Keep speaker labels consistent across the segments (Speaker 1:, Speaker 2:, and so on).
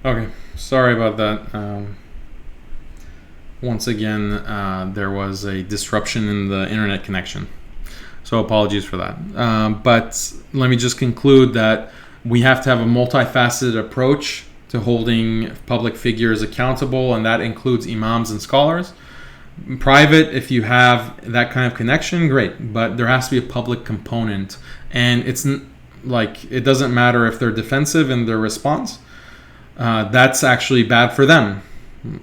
Speaker 1: Okay, sorry about that. Once again, there was a disruption in the internet connection. So apologies for that. But let me just conclude that we have to have a multifaceted approach to holding public figures accountable, and that includes imams and scholars. Private, if you have that kind of connection, great, but there has to be a public component, and it's like it doesn't matter if they're defensive in their response. That's actually bad for them.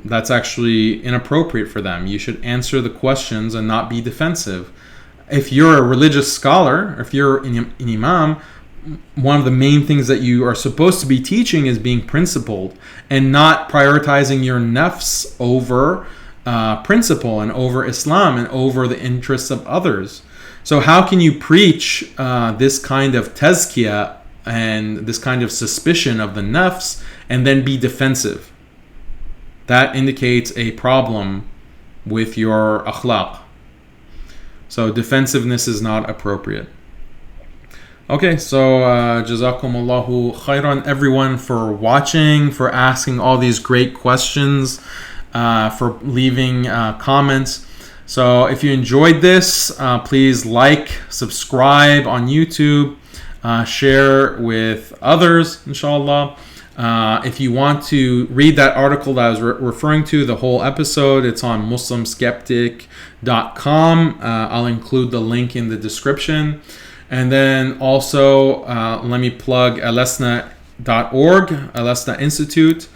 Speaker 1: That's actually inappropriate for them. You should answer the questions and not be defensive. If you're a religious scholar, if you're an imam, one of the main things that you are supposed to be teaching is being principled and not prioritizing your nafs over principle and over Islam and over the interests of others. So how can you preach this kind of tazkiyah and this kind of suspicion of the nafs and then be defensive? That indicates a problem with your akhlaq. So defensiveness is not appropriate. Okay, so jazakumullahu khairan everyone for watching, for asking all these great questions, for leaving comments. So if you enjoyed this, please like, subscribe on YouTube, share with others, inshallah. If you want to read that article that I was referring to, the whole episode, it's on muslimskeptic.com. I'll include the link in the description. And then also, let me plug alesna.org, Alesna Institute.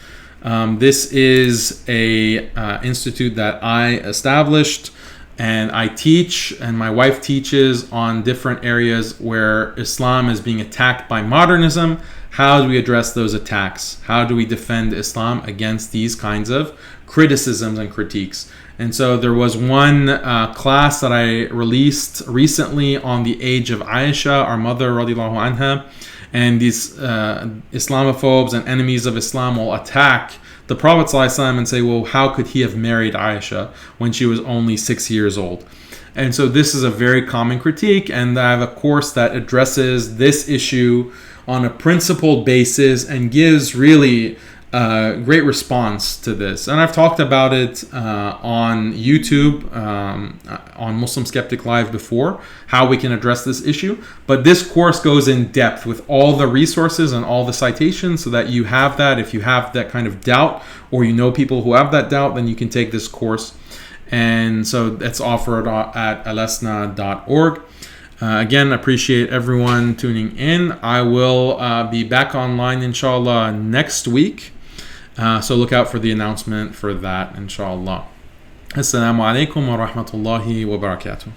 Speaker 1: This is a institute that I established, and I teach, and my wife teaches on different areas where Islam is being attacked by modernism. How do we address those attacks? How do we defend Islam against these kinds of criticisms and critiques? And so there was one class that I released recently on the age of Aisha, our mother, radiallahu anha, and these Islamophobes and enemies of Islam will attack the Prophet ﷺ and say, well, how could he have married Aisha when she was only 6 years old? And so this is a very common critique, and I have a course that addresses this issue on a principled basis and gives really great response to this. And I've talked about it on YouTube, on Muslim Skeptic Live before, how we can address this issue. But this course goes in depth with all the resources and all the citations so that you have that. If you have that kind of doubt, or you know people who have that doubt, then you can take this course. And so it's offered at alesna.org. Again, appreciate everyone tuning in. I will be back online, inshallah, next week. So look out for the announcement for that, inshallah. Assalamu alaikum wa rahmatullahi wa barakatuh.